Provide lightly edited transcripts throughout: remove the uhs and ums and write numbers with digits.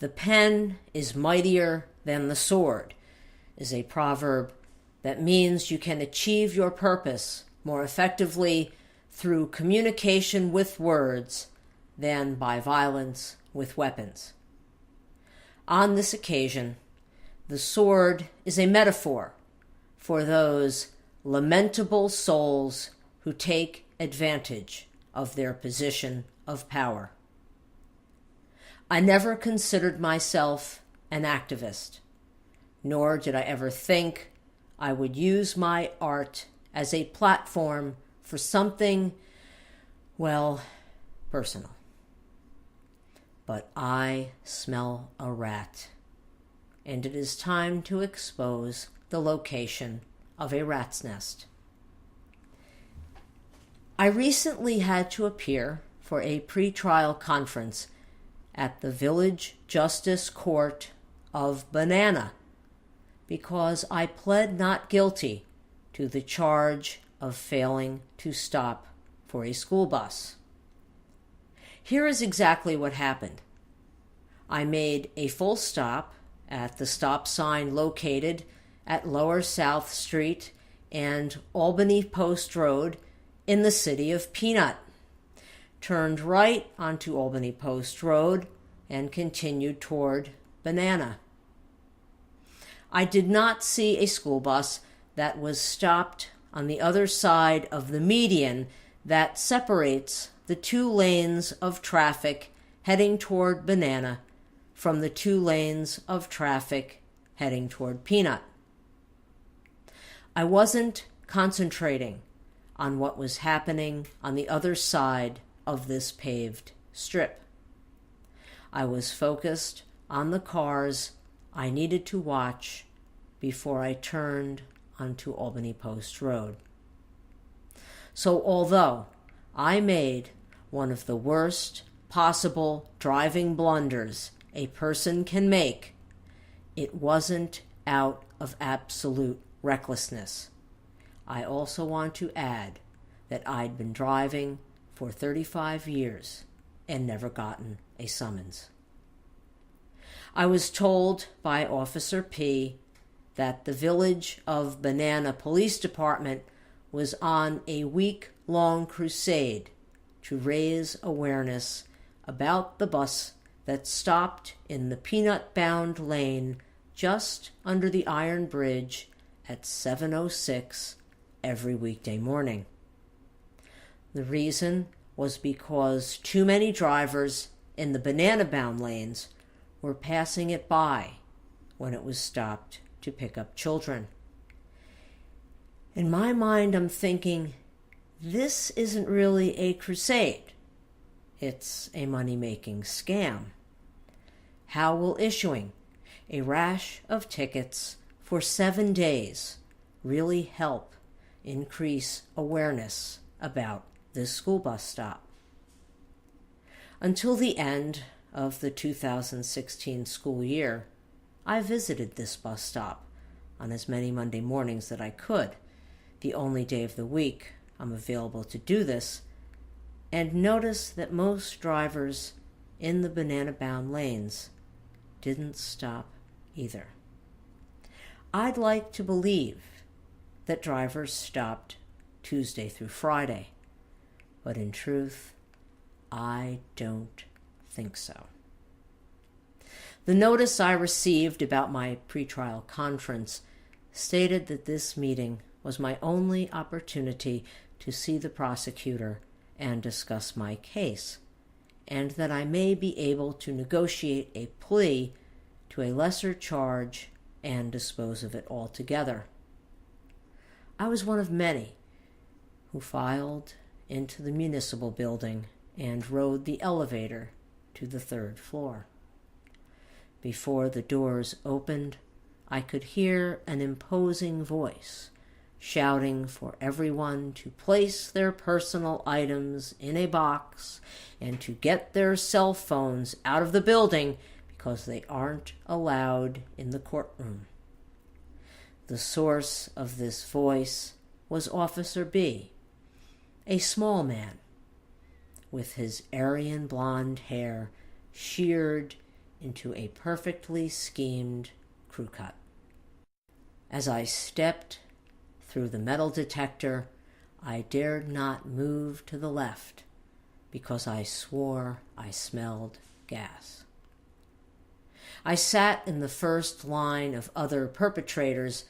"The pen is mightier than the sword" is a proverb that means you can achieve your purpose more effectively through communication with words than by violence with weapons. On this occasion, the sword is a metaphor for those lamentable souls who take advantage of their position of power. I never considered myself an activist, nor did I ever think I would use my art as a platform for something, well, personal. But I smell a rat, and it is time to expose the location of a rat's nest. I recently had to appear for a pretrial conference at the Village Justice Court of Banana because I pled not guilty to the charge of failing to stop for a school bus. Here is exactly what happened. I made a full stop at the stop sign located at Lower South Street and Albany Post Road in the city of Peanut, turned right onto Albany Post Road, and continued toward Banana. I did not see a school bus that was stopped on the other side of the median that separates the two lanes of traffic heading toward Banana from the two lanes of traffic heading toward Peanut. I wasn't concentrating on what was happening on the other side of this paved strip. I was focused on the cars I needed to watch before I turned onto Albany Post Road. So although I made one of the worst possible driving blunders a person can make, it wasn't out of absolute recklessness. I also want to add that I'd been driving for 35 years and never gotten a summons. I was told by Officer P that the Village of Banana Police Department was on a week-long crusade to raise awareness about the bus that stopped in the Peanut-bound lane just under the Iron Bridge at 7:06 every weekday morning. The reason was because too many drivers in the banana-bound lanes were passing it by when it was stopped to pick up children. In my mind, I'm thinking, this isn't really a crusade. It's a money-making scam. How will issuing a rash of tickets for 7 days really help increase awareness about this school bus stop? Until the end of the 2016 school year, I visited this bus stop on as many Monday mornings that I could, the only day of the week I'm available to do this, and noticed that most drivers in the banana-bound lanes didn't stop either. I'd like to believe that drivers stopped Tuesday through Friday, but in truth, I don't think so. The notice I received about my pretrial conference stated that this meeting was my only opportunity to see the prosecutor and discuss my case, and that I may be able to negotiate a plea to a lesser charge and dispose of it altogether. I was one of many who filed into the municipal building and rode the elevator to the 3rd floor. Before the doors opened, I could hear an imposing voice shouting for everyone to place their personal items in a box and to get their cell phones out of the building because they aren't allowed in the courtroom. The source of this voice was Officer B, a small man with his Aryan blonde hair sheared into a perfectly schemed crew cut. As I stepped through the metal detector, I dared not move to the left because I swore I smelled gas. I sat in the first line of other perpetrators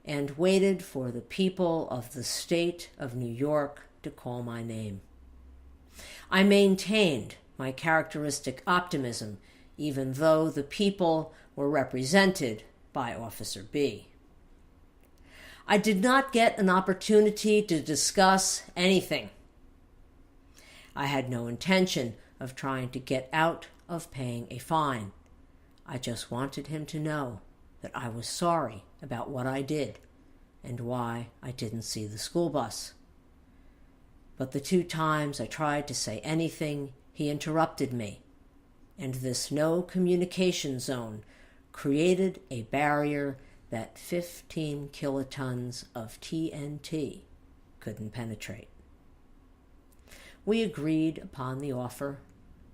and waited for the people of the state of New York to call my name. I maintained my characteristic optimism, even though the people were represented by Officer B. I did not get an opportunity to discuss anything. I had no intention of trying to get out of paying a fine. I just wanted him to know that I was sorry about what I did and why I didn't see the school bus. But the 2 times I tried to say anything, he interrupted me, and this no communication zone created a barrier that 15 kilotons of TNT couldn't penetrate. We agreed upon the offer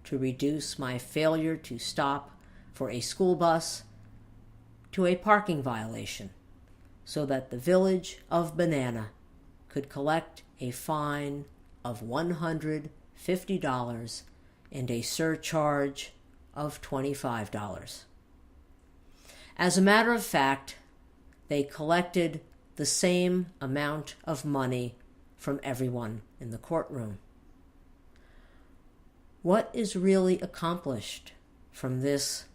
to reduce my failure to stop for a school bus to a parking violation so that the village of Banana could collect a fine of $150 and a surcharge of $25. As a matter of fact, they collected the same amount of money from everyone in the courtroom. What is really accomplished from this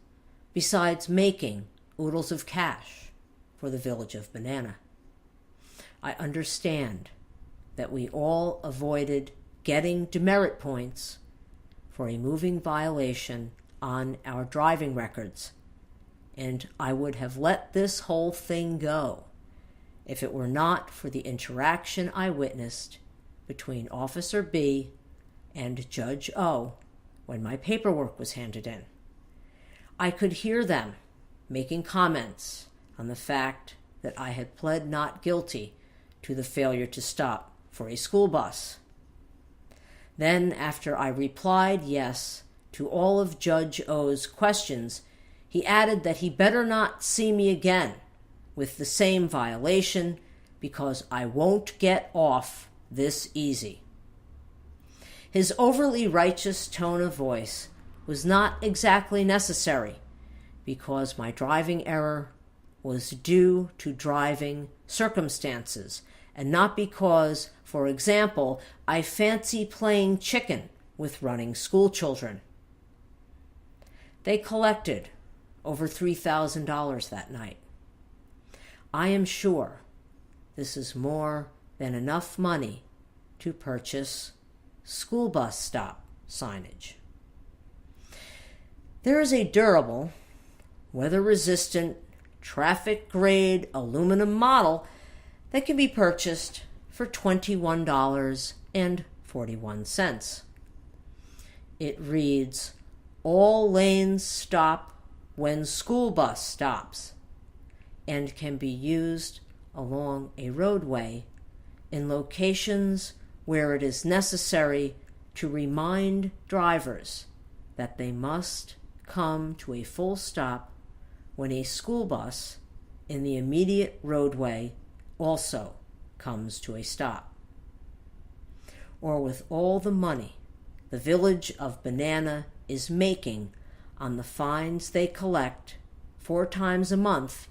besides making oodles of cash for the village of Banana? I understand that we all avoided getting demerit points for a moving violation on our driving records, and I would have let this whole thing go if it were not for the interaction I witnessed between Officer B and Judge O when my paperwork was handed in. I could hear them making comments on the fact that I had pled not guilty to the failure to stop for a school bus. Then, after I replied yes to all of Judge O's questions, he added that he better not see me again with the same violation because I won't get off this easy. His overly righteous tone of voice was not exactly necessary because my driving error was due to driving circumstances and not because, for example, I fancy playing chicken with running school children. They collected over $3,000 that night. I am sure this is more than enough money to purchase school bus stop signage. There is a durable, weather-resistant, traffic-grade aluminum model that can be purchased for $21.41. It reads, "All lanes stop when school bus stops," and can be used along a roadway in locations where it is necessary to remind drivers that they must come to a full stop when a school bus in the immediate roadway also comes to a stop. Or with all the money the village of Banana is making on the fines they collect 4 times a month,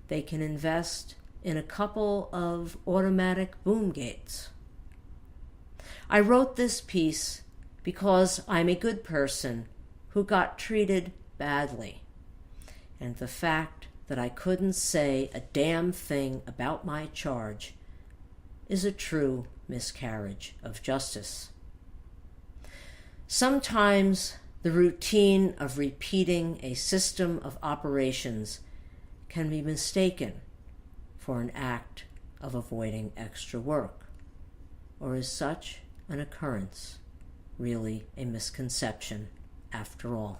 they can invest in a couple of automatic boom gates. I wrote this piece because I'm a good person who got treated badly, and the fact that I couldn't say a damn thing about my charge is a true miscarriage of justice. Sometimes the routine of repeating a system of operations can be mistaken for an act of avoiding extra work, or is such an occurrence really a misconception after all?